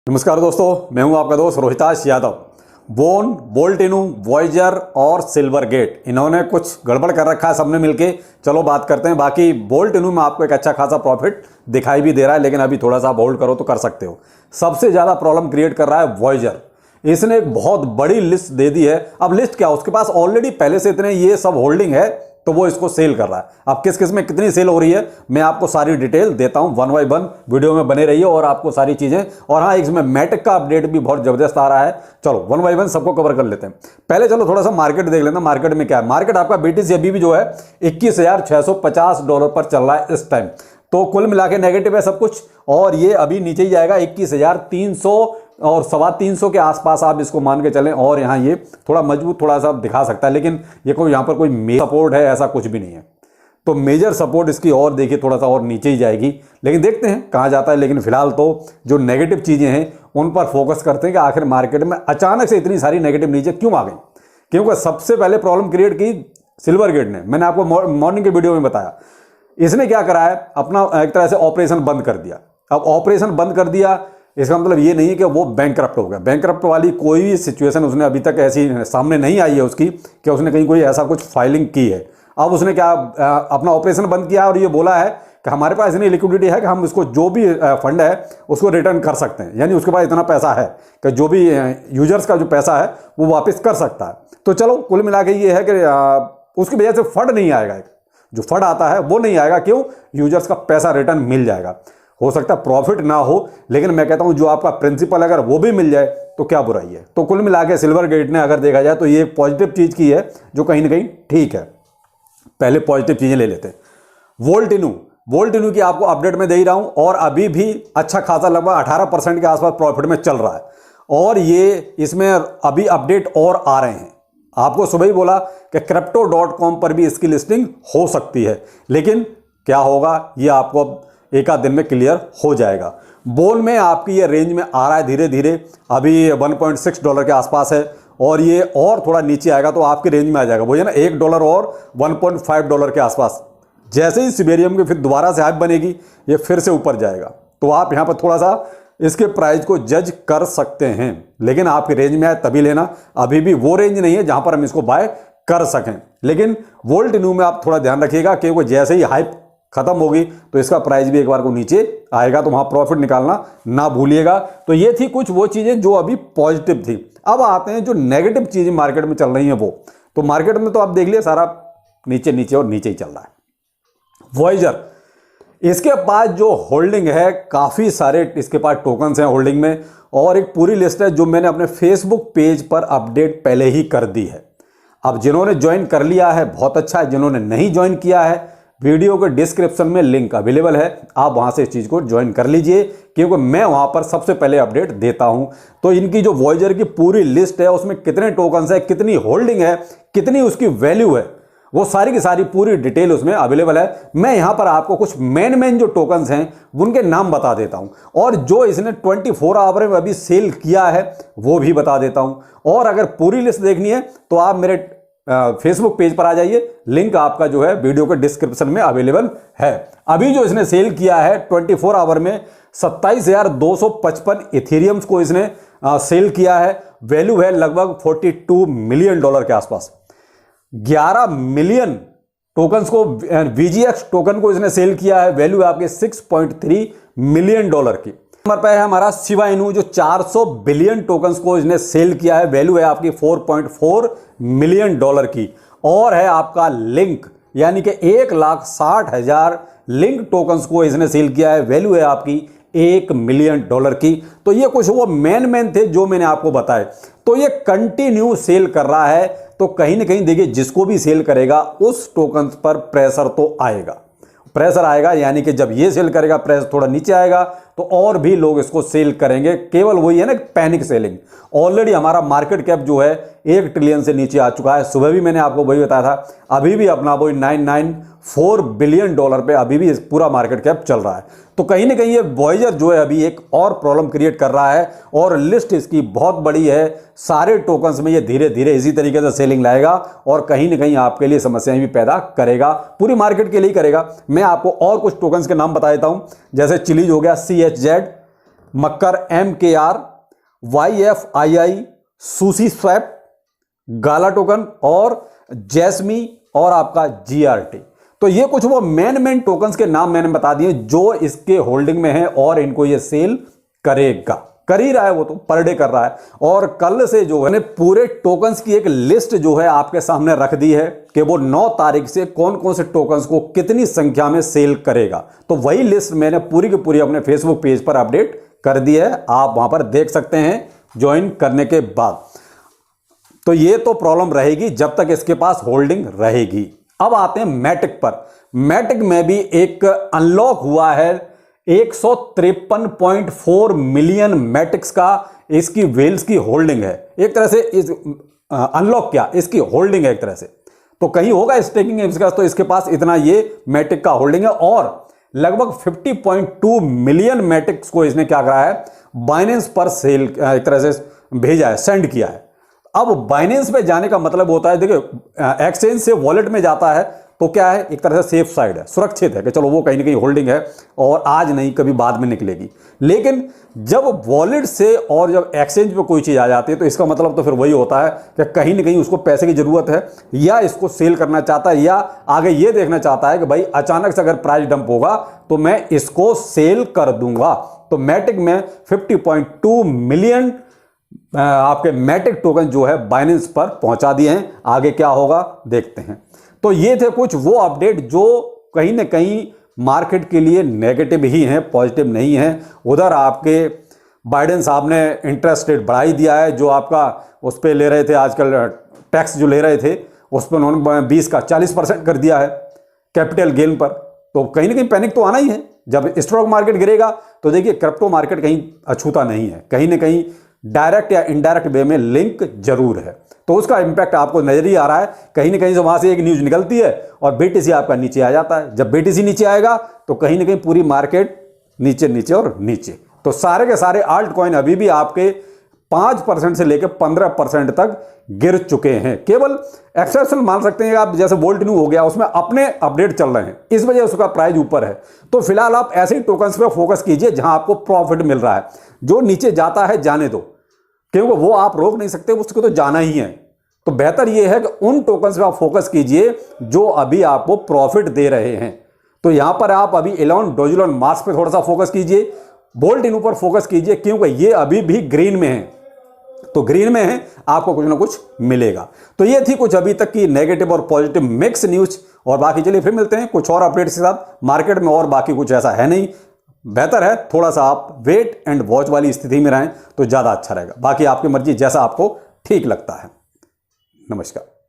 नमस्कार दोस्तों, मैं हूं आपका दोस्त रोहिताश यादव। बोन, बोल्टिनू, वॉयजर और सिल्वर गेट, इन्होंने कुछ गड़बड़ कर रखा है सबने मिलके। चलो बात करते हैं। बाकी बोल्टिनू में आपको एक अच्छा खासा प्रॉफिट दिखाई भी दे रहा है, लेकिन अभी थोड़ा सा आप होल्ड करो तो कर सकते हो। सबसे ज़्यादा प्रॉब्लम क्रिएट कर रहा है वॉयजर। इसने एक बहुत बड़ी लिस्ट दे दी है। अब लिस्ट क्या, उसके पास ऑलरेडी पहले से इतने ये सब होल्डिंग है, तो वो इसको सेल कर रहा है। अब किस किस में कितनी सेल हो रही है मैं आपको सारी डिटेल देता हूं, वन बाय वन वीडियो में बने रहिए और आपको सारी चीजें। और हाँ, इसमें मैटिक का अपडेट भी बहुत जबरदस्त आ रहा है। चलो वन बाय वन सबको कवर कर लेते हैं। पहले चलो थोड़ा सा मार्केट देख लेते हैं। मार्केट में क्या है, मार्केट आपका बीटीसी अभी भी जो है $21,650 पर चल रहा है इस टाइम। तो कुल मिला के नेगेटिव है सब कुछ, और ये अभी नीचे ही जाएगा 21,300 और 325 के आसपास आप इसको मान के चलें। और यहाँ ये थोड़ा मजबूत थोड़ा सा दिखा सकता है, लेकिन ये कोई यहाँ पर कोई मेजर सपोर्ट है ऐसा कुछ भी नहीं है। तो मेजर सपोर्ट इसकी और देखिए थोड़ा सा और नीचे ही जाएगी, लेकिन देखते हैं कहाँ जाता है। लेकिन फिलहाल तो जो नेगेटिव चीज़ें हैं उन पर फोकस करते हैं कि आखिर मार्केट में अचानक से इतनी सारी नेगेटिव नीचे क्यों आ गई। क्योंकि सबसे पहले प्रॉब्लम क्रिएट की सिल्वर गेट ने, मैंने आपको मॉर्निंग के वीडियो में बताया। इसने क्या करा है, अपना एक तरह से ऑपरेशन बंद कर दिया। अब ऑपरेशन बंद कर दिया, इसका मतलब ये नहीं है कि वो बैंकरप्ट हो गया। बैंकरप्ट वाली कोई भी सिचुएशन उसने अभी तक ऐसी सामने नहीं आई है उसकी कि उसने कहीं कोई ऐसा कुछ फाइलिंग की है। अब उसने क्या अपना ऑपरेशन बंद किया और ये बोला है कि हमारे पास इतनी लिक्विडिटी है कि हम इसको जो भी फंड है उसको रिटर्न कर सकते हैं। यानी उसके पास इतना पैसा है कि जो भी यूजर्स का जो पैसा है वो वापस कर सकता है। तो चलो कुल मिला के ये है कि उसकी वजह से फंड नहीं आएगा, जो फंड आता है वो नहीं आएगा। क्यों? यूजर्स का पैसा रिटर्न मिल जाएगा। हो सकता है प्रॉफिट ना हो, लेकिन मैं कहता हूं जो आपका प्रिंसिपल अगर वो भी मिल जाए तो क्या बुराई है। तो कुल मिला के सिल्वर गेट ने अगर देखा जाए तो ये एक पॉजिटिव चीज की है जो कहीं ना कहीं ठीक है। पहले पॉजिटिव चीजें ले लेते हैं। वोल्टिनू की आपको अपडेट में दे ही रहा हूं, और अभी भी अच्छा खासा लगभग 18% के आसपास प्रॉफिट में चल रहा है। और ये इसमें अभी अपडेट और आ रहे हैं। आपको सुबह ही बोला कि crypto.com पर भी इसकी लिस्टिंग हो सकती है, लेकिन क्या होगा ये आपको एक आध दिन में क्लियर हो जाएगा। बोन में आपकी ये रेंज में आ रहा है धीरे धीरे, अभी $1.6 के आसपास है, और ये और थोड़ा नीचे आएगा तो आपकी रेंज में आ जाएगा। वो है ना $1 और $1.5 के आसपास। जैसे ही सिबेरियम की फिर दोबारा से हाइप बनेगी ये फिर से ऊपर जाएगा। तो आप यहाँ पर थोड़ा सा इसके प्राइस को जज कर सकते हैं, लेकिन आपकी रेंज में आए तभी लेना। अभी भी वो रेंज नहीं है जहां पर हम इसको बाय कर सकें। लेकिन वोल्टिनू में आप थोड़ा ध्यान रखिएगा, क्योंकि जैसे ही हाइप खत्म होगी तो इसका प्राइस भी एक बार को नीचे आएगा, तो वहां प्रॉफिट निकालना ना भूलिएगा। तो ये थी कुछ वो चीजें जो अभी पॉजिटिव थी। अब आते हैं जो नेगेटिव चीजें मार्केट में चल रही हैं वो। तो मार्केट में तो आप देख लिया सारा नीचे नीचे और नीचे ही चल रहा है। वॉयजर, इसके पास जो होल्डिंग है, काफी सारे इसके पास टोकन्स हैं होल्डिंग में, और एक पूरी लिस्ट है जो मैंने अपने फेसबुक पेज पर अपडेट पहले ही कर दी है। अब जिन्होंने ज्वाइन कर लिया है बहुत अच्छा है, जिन्होंने नहीं ज्वाइन किया है वीडियो के डिस्क्रिप्शन में लिंक अवेलेबल है, आप वहां से इस चीज को ज्वाइन कर लीजिए, क्योंकि मैं वहां पर सबसे पहले अपडेट देता हूं। तो इनकी जो वॉयजर की पूरी लिस्ट है उसमें कितने टोकन्स है, कितनी होल्डिंग है, कितनी उसकी वैल्यू है, वो सारी की सारी पूरी डिटेल उसमें अवेलेबल है। मैं यहां पर आपको कुछ मेन जो टोकन्स हैं उनके नाम बता देता हूं, और जो इसने 24 आवर में अभी सेल किया है वो भी बता देता हूं। और अगर पूरी लिस्ट देखनी है तो आप मेरे फेसबुक पेज पर आ जाइए, लिंक आपका जो है वीडियो के डिस्क्रिप्शन में अवेलेबल है। अभी जो इसने सेल किया है 24 आवर में 27,255 इथेरियम्स को इसने सेल किया है। वैल्यू है लगभग $42 मिलियन के आसपास। 11 मिलियन टोकन्स को, VGX टोकन को इसने सेल किया है। वैल्यू है आपके $6.3 मिलियन की। नंबर पर है हमारा शिबा इनू, जो 400 बिलियन टोकन्स को इसने सेल किया है। वैल्यू है आपकी $4.4 मिलियन की। और है आपका लिंक, यानी कि 1,60,000 लिंक टोकन्स को इसने सेल किया है। वैल्यू है आपकी $1 मिलियन की। तो ये कुछ वो मेन थे जो मैंने आपको बताए। तो ये कंटिन्यू सेल कर रहा है, तो कहीं ना कहीं देखिए जिसको भी सेल करेगा उस टोकन्स पर प्रेशर तो आएगा। प्रेशर आएगा, यानी कि जब ये सेल करेगा प्रेशर थोड़ा नीचे आएगा तो और भी लोग इसको सेल करेंगे। केवल वही है ना पैनिक सेलिंग। ऑलरेडी हमारा मार्केट कैप जो है 1 ट्रिलियन से नीचे आ चुका है। सुबह भी मैंने आपको वही बताया था, अभी भी अपना वही $994 बिलियन पे अभी भी पूरा मार्केट कैप चल रहा है। तो कहीं ना कहीं ये वॉयजर जो है अभी एक और प्रॉब्लम क्रिएट कर रहा है, और लिस्ट इसकी बहुत बड़ी है। सारे टोकन्स में ये धीरे धीरे इसी तरीके से सेलिंग लाएगा और कहीं ना कहीं आपके लिए समस्याएं भी पैदा करेगा, पूरी मार्केट के लिए करेगा। मैं आपको और कुछ टोकन्स के नाम बता देता हूं, जैसे चिलीज हो गया, CHZ, मक्कर MKR, YFII, सुशी स्वैप, गाला टोकन और जैस्मी और आपका GRT। तो ये कुछ वो मेन टोकन्स के नाम मैंने बता दिए जो इसके होल्डिंग में है और इनको ये सेल करेगा, कर ही रहा है, वो तो पर डे कर रहा है। और कल से जो है पूरे टोकन्स की एक लिस्ट जो है आपके सामने रख दी है कि वो 9 तारीख से कौन कौन से टोकन्स को कितनी संख्या में सेल करेगा। तो वही लिस्ट मैंने पूरी की पूरी अपने फेसबुक पेज पर अपडेट कर दी है, आप वहां पर देख सकते हैं ज्वाइन करने के बाद। तो ये तो प्रॉब्लम रहेगी जब तक इसके पास होल्डिंग रहेगी। अब आते हैं मैटिक पर। मैटिक में भी एक अनलॉक हुआ है 153.4 मिलियन मैटिक्स का इसकी वेल्स की होल्डिंग है। एक तरह से इस अनलॉक क्या, इसकी होल्डिंग है एक तरह से। तो कहीं होगा स्टेकिंग इसका, तो इसके पास इतना ये मैटिक का होल्डिंग है और लगभग 50.2 मिलियन मैटिक्स को इसने क्या करा है, बाइनेंस पर सेल एक तरह से भेजा है, सेंड किया है। अब बाइनेंस पे जाने का मतलब होता है, देखिए एक्सचेंज से वॉलेट में जाता है तो क्या है, एक तरह से सेफ साइड है, सुरक्षित है कि चलो वो कहीं ना कहीं होल्डिंग है और आज नहीं कभी बाद में निकलेगी। लेकिन जब वॉलेट से और जब एक्सचेंज पे कोई चीज़ आ जाती है तो इसका मतलब तो फिर वही होता है कि कहीं ना कहीं उसको पैसे की ज़रूरत है या इसको सेल करना चाहता है या आगे ये देखना चाहता है कि भाई अचानक से अगर प्राइस डंप होगा तो मैं इसको सेल कर दूंगा। तो मैटिक में 50.2 मिलियन आपके मैटिक टोकन जो है बाइनेंस पर पहुंचा दिए हैं। आगे क्या होगा देखते हैं। तो ये थे कुछ वो अपडेट जो कहीं ना कहीं मार्केट के लिए नेगेटिव ही हैं, पॉजिटिव नहीं हैं। उधर आपके बाइडेन साहब ने इंटरेस्ट रेट बढ़ा ही दिया है, जो आपका उस पर ले रहे थे आजकल टैक्स जो ले रहे थे उस पर उन्होंने 20 का 40% कर दिया है कैपिटल गेन पर। तो कहीं ना कहीं पैनिक तो आना ही है। जब स्टॉक मार्केट गिरेगा तो देखिए क्रिप्टो मार्केट कहीं अछूता नहीं है, कहीं ना कहीं डायरेक्ट या इनडायरेक्ट वे में लिंक जरूर है। तो उसका इंपैक्ट आपको नजर ही आ रहा है। कहीं ना कहीं से वहां से एक न्यूज निकलती है और BTC आपका नीचे आ जाता है। जब BTC नीचे आएगा तो कहीं ना कहीं पूरी मार्केट नीचे नीचे और नीचे। तो सारे के सारे आल्ट कॉइन अभी भी आपके 5% से लेकर 15% तक गिर चुके हैं। केवल एक्सेप्शनल मान सकते हैं आप, जैसे वोल्ट न्यू हो गया, उसमें अपने अपडेट चल रहे हैं, इस वजह उसका प्राइस ऊपर है। तो फिलहाल आप ऐसे ही टोकन्स पे फोकस कीजिए जहां आपको प्रॉफिट मिल रहा है। जो नीचे जाता है जाने दो, क्योंकि वो आप रोक नहीं सकते, उसको तो जाना ही है। तो बेहतर ये है कि उन टोकन्स पे आप फोकस कीजिए जो अभी आपको प्रॉफिट दे रहे हैं। तो यहां पर आप अभी एलॉन, डोजिलॉन, मार्स पे थोड़ा सा फोकस कीजिए, बोल्ट इन पर फोकस कीजिए, क्योंकि ये अभी भी ग्रीन में है। तो ग्रीन में है, आपको कुछ ना कुछ मिलेगा। तो ये थी कुछ अभी तक की नेगेटिव और पॉजिटिव मिक्स न्यूज। और बाकी चलिए फिर मिलते हैं कुछ और अपडेट्स के साथ मार्केट में। और बाकी कुछ ऐसा है नहीं, बेहतर है थोड़ा सा आप वेट एंड वॉच वाली स्थिति में रहें तो ज्यादा अच्छा रहेगा। बाकी आपकी मर्जी, जैसा आपको ठीक लगता है। नमस्कार।